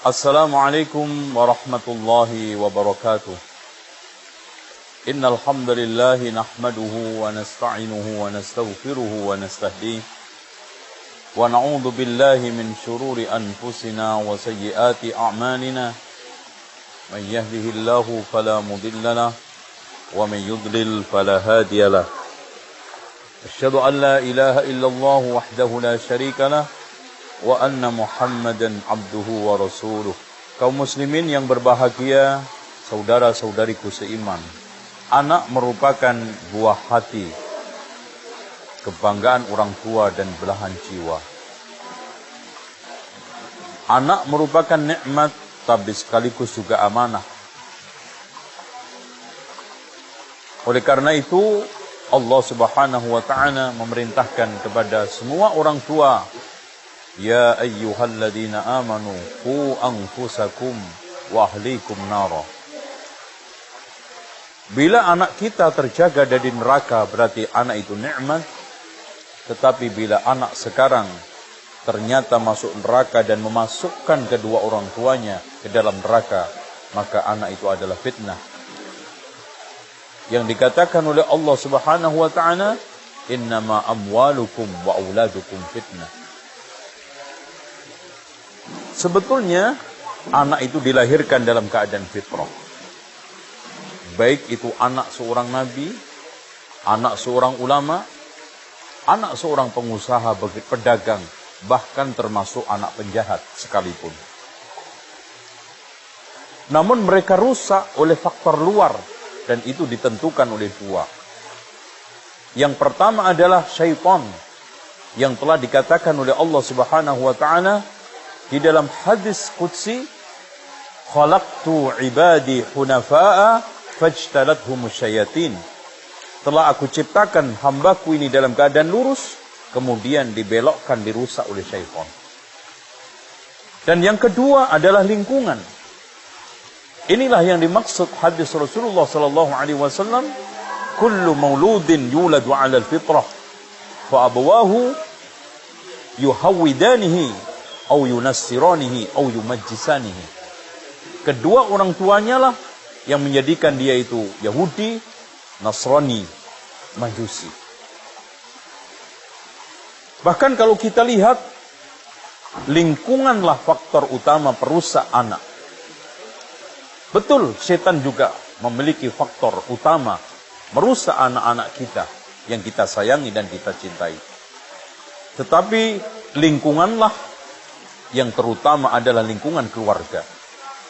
Assalamualaikum warahmatullahi wabarakatuh. Innal hamdalillah nahmaduhu wa nasta'inuhu wa nastaghfiruhu wa nastahdihi wa na'udzu billahi min shururi anfusina wa sayyiati a'malina. Man yahdihillahu fala mudilla lahu wa man yudlil fala hadiya lahu. Asyhadu an la ilaha illallah wahdahu la syarika lahu wa anna Muhammadan abduhu wa rasuluh. Kaum muslimin yang berbahagia, saudara-saudariku seiman, anak merupakan buah hati, kebanggaan orang tua dan belahan jiwa. Anak merupakan nikmat, tapi sekaligus juga amanah. Oleh karena itu, Allah Subhanahu wa ta'ala memerintahkan kepada semua orang tua, ya ayyuhalladzina amanu qu anfusakum wa ahlikum nara. Bila anak kita terjaga dari neraka, berarti anak itu nikmat. Tetapi bila anak sekarang ternyata masuk neraka dan memasukkan kedua orang tuanya ke dalam neraka, maka anak itu adalah fitnah. Yang dikatakan oleh Allah Subhanahu wa ta'ala, innama amwalukum wa auladukum fitnah. Sebetulnya anak itu dilahirkan dalam keadaan fitrah. Baik itu anak seorang nabi, anak seorang ulama, anak seorang pengusaha, pedagang, bahkan termasuk anak penjahat sekalipun. Namun mereka rusak oleh faktor luar, dan itu ditentukan oleh dua. Yang pertama adalah syaitan, yang telah dikatakan oleh Allah Subhanahu wa ta'ala di dalam hadis qudsi, khalaqtu ibadi hunafa'a fajtalathumus syayatin. Telah aku ciptakan hambaku ini dalam keadaan lurus, kemudian dibelokkan, dirusak oleh syaitan. Dan yang kedua adalah lingkungan. Inilah yang dimaksud hadis Rasulullah sallallahu alaihi wasallam, kullu mauludin yuladu 'ala al-fitrah fa abawahu yuhawwidanihi au yunassiranihi au yumajjisanihi. Kedua orang tuanya lah yang menjadikan dia itu Yahudi, Nasrani, Majusi. Bahkan kalau kita lihat, lingkunganlah faktor utama perusak anak. Betul, setan juga memiliki faktor utama merusak anak-anak kita yang kita sayangi dan kita cintai. Tetapi lingkunganlah yang terutama adalah lingkungan keluarga.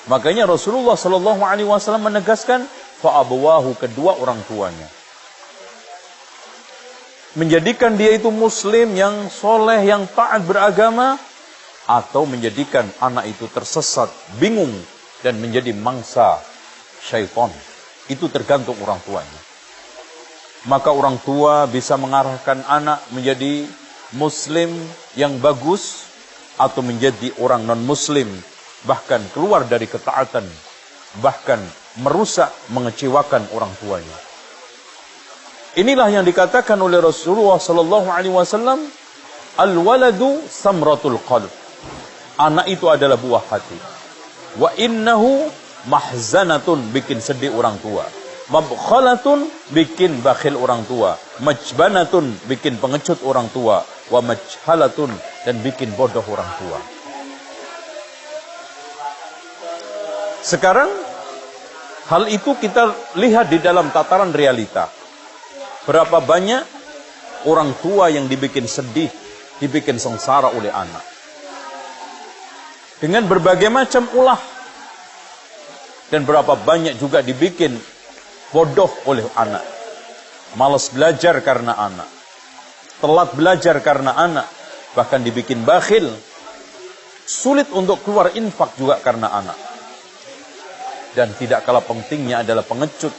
Makanya Rasulullah sallallahu alaihi wasallam menegaskan, fa abawahu, kedua orang tuanya. Menjadikan dia itu muslim yang soleh, yang taat beragama, atau menjadikan anak itu tersesat, bingung, dan menjadi mangsa syaitan. Itu tergantung orang tuanya. Maka orang tua bisa mengarahkan anak menjadi muslim yang bagus, atau menjadi orang non-muslim, bahkan keluar dari ketaatan, bahkan merusak, mengecewakan orang tuanya. Inilah yang dikatakan oleh Rasulullah sallallahu alaihi wasallam, al-waladu samratul qalb. Anak itu adalah buah hati. Wa innahu mahzanatun, bikin sedih orang tua. Mabkhalatun, bikin bakhil orang tua. Majbanatun, bikin pengecut orang tua. Wa majhalatun, dan bikin bodoh orang tua. Sekarang hal itu kita lihat di dalam tataran realita. Berapa banyak orang tua yang dibikin sedih, dibikin sengsara oleh anak, dengan berbagai macam ulah. Dan berapa banyak juga dibikin bodoh oleh anak, malas belajar karena anak, telat belajar karena anak, bahkan dibikin bakhil, sulit untuk keluar infak juga karena anak. Dan tidak kalah pentingnya adalah pengecut,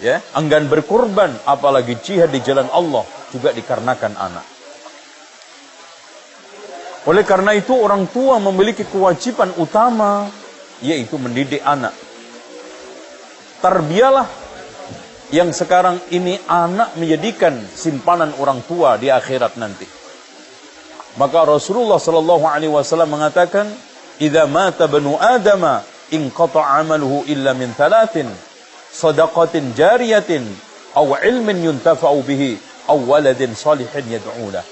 ya, enggan berkorban, apalagi jihad di jalan Allah, juga dikarenakan anak. Oleh karena itu orang tua memiliki kewajiban utama, yaitu mendidik anak. Tarbiyahlah yang sekarang ini anak menjadikan simpanan orang tua di akhirat nanti. Maka Rasulullah sallallahu alaihi wasallam mengatakan, idza mata banu adama inqata'a 'amaluhu illa min thalathin, shadaqatin jariyatin aw ilmin yuntafa'u bihi aw waladin shalihin yad'u lah.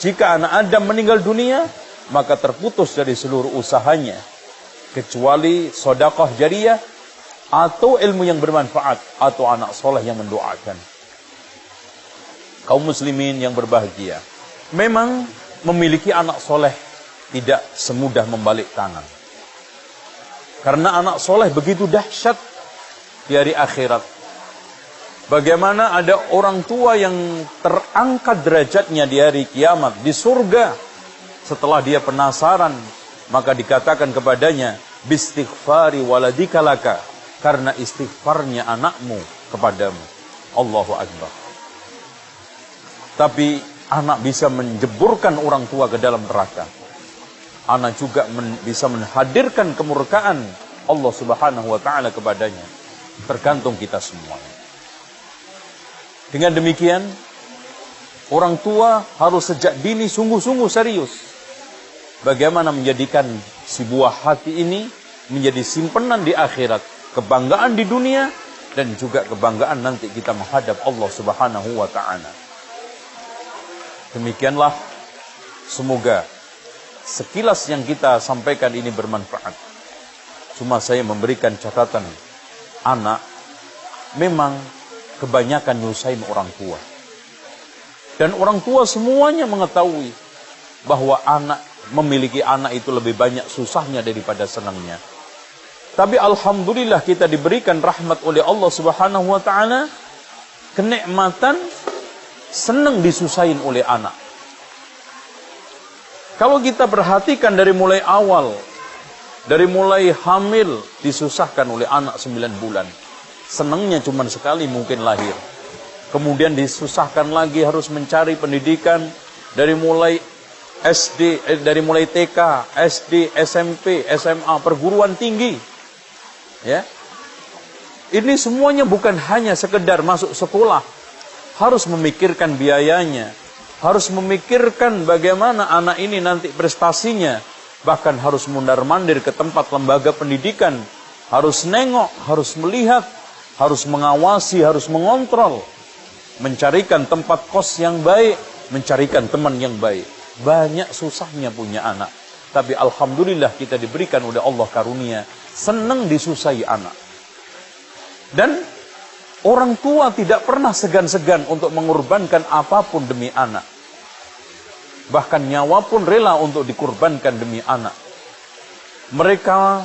Jika anak Adam meninggal dunia, maka terputus dari seluruh usahanya kecuali sedekah jariyah atau ilmu yang bermanfaat atau anak soleh yang mendoakan. Kaum muslimin yang berbahagia, memang memiliki anak soleh tidak semudah membalik tangan. Karena anak soleh begitu dahsyat di hari akhirat. Bagaimana ada orang tua yang terangkat derajatnya di hari kiamat, di surga. Setelah dia penasaran, maka dikatakan kepadanya, bistighfari waladika laka, karena istighfarnya anakmu kepadamu. Allahu Akbar. Tapi anak bisa menjeburkan orang tua ke dalam neraka. Anak juga bisa menghadirkan kemurkaan Allah Subhanahu wa taala kepadanya. Tergantung kita semuanya. Dengan demikian, orang tua harus sejak dini sungguh-sungguh serius. Bagaimana menjadikan si buah hati ini menjadi simpenan di akhirat, kebanggaan di dunia, dan juga kebanggaan nanti kita menghadap Allah Subhanahu wa taala. Demikianlah, semoga sekilas yang kita sampaikan ini bermanfaat. Cuma saya memberikan catatan, anak memang kebanyakan nyusahin orang tua. Dan orang tua semuanya mengetahui bahwa memiliki anak itu lebih banyak susahnya daripada senangnya. Tapi alhamdulillah kita diberikan rahmat oleh Allah Subhanahu wa taala, kenikmatan senang disusahin oleh anak. Kalau kita perhatikan dari mulai awal, dari mulai hamil disusahkan oleh anak 9 bulan. Senangnya cuma sekali mungkin lahir. Kemudian disusahkan lagi harus mencari pendidikan dari mulai dari mulai TK, SD, SMP, SMA, perguruan tinggi. Ya. Ini semuanya bukan hanya sekedar masuk sekolah. Harus memikirkan biayanya, harus memikirkan bagaimana anak ini nanti prestasinya, bahkan harus mundar-mandir ke tempat lembaga pendidikan, harus nengok, harus melihat, harus mengawasi, harus mengontrol, mencarikan tempat kos yang baik, mencarikan teman yang baik. Banyak susahnya punya anak, tapi alhamdulillah kita diberikan oleh Allah karunia, senang disusahi anak. Dan orang tua tidak pernah segan-segan untuk mengorbankan apapun demi anak. Bahkan nyawa pun rela untuk dikorbankan demi anak. Mereka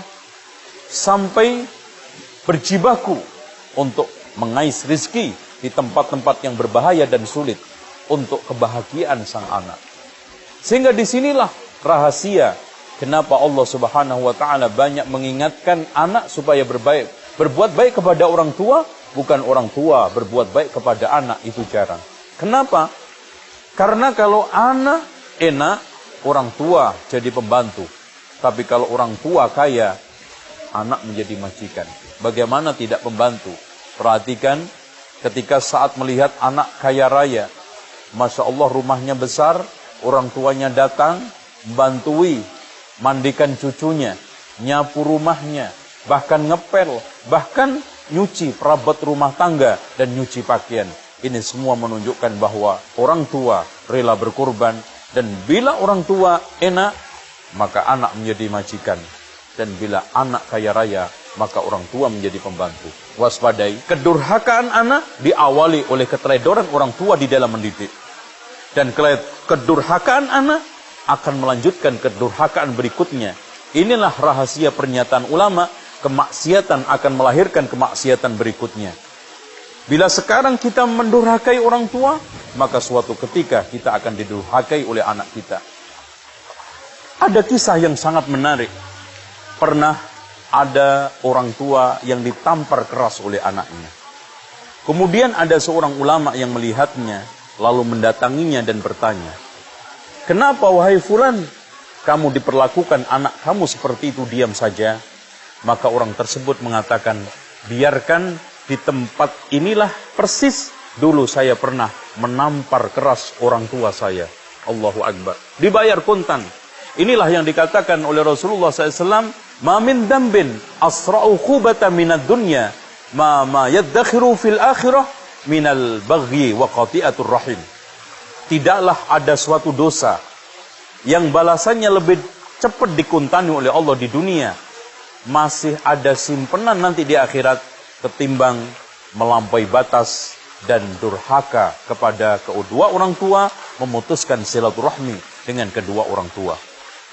sampai berjibaku untuk mengais rizki di tempat-tempat yang berbahaya dan sulit untuk kebahagiaan sang anak. Sehingga disinilah rahasia kenapa Allah Subhanahu wa taala banyak mengingatkan anak supaya berbuat baik kepada orang tua. Bukan orang tua berbuat baik kepada anak, itu jarang. Kenapa? Karena kalau anak enak, orang tua jadi pembantu. Tapi kalau orang tua kaya, anak menjadi majikan. Bagaimana tidak pembantu? Perhatikan ketika saat melihat anak kaya raya. Masya Allah rumahnya besar, orang tuanya datang, membantui, mandikan cucunya, nyapu rumahnya, bahkan ngepel, bahkan nyuci perabot rumah tangga dan nyuci pakaian. Ini semua menunjukkan bahwa orang tua rela berkorban. Dan bila orang tua enak, maka anak menjadi majikan. Dan bila anak kaya raya, maka orang tua menjadi pembantu. Waspadai, kedurhakaan anak diawali oleh keteledoran orang tua di dalam mendidik. Dan kedurhakaan anak akan melanjutkan kedurhakaan berikutnya. Inilah rahasia pernyataan ulama, kemaksiatan akan melahirkan kemaksiatan berikutnya. Bila sekarang kita mendurhakai orang tua, maka suatu ketika kita akan didurhakai oleh anak kita. Ada kisah yang sangat menarik. Pernah ada orang tua yang ditampar keras oleh anaknya. Kemudian ada seorang ulama yang melihatnya, lalu mendatanginya dan bertanya, "Kenapa wahai fulan, kamu diperlakukan anak kamu seperti itu diam saja?" Maka orang tersebut mengatakan, "Biarkan di tempat inilah persis dulu saya pernah menampar keras orang tua saya." Allahu Akbar. Dibayar kontan. Inilah yang dikatakan oleh Rasulullah SAW, "Ma min dambin asra'u khubata minad dunya, ma yaddakhiru fil akhirah minal baghi wa qati'atur rahim." Tidaklah ada suatu dosa yang balasannya lebih cepat dikuntani oleh Allah di dunia, masih ada simpenan nanti di akhirat, ketimbang melampaui batas dan durhaka kepada kedua orang tua, memutuskan silaturahmi dengan kedua orang tua.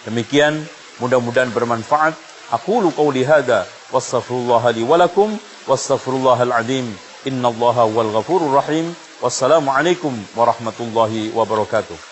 Demikian, mudah-mudahan bermanfaat. Aqulu qouli hadza wastaghfirullaha li wa lakum wastaghfirullahal azim. Innallaha huwal ghafurur rahim. Wassalamu alaikum warahmatullahi wabarakatuh.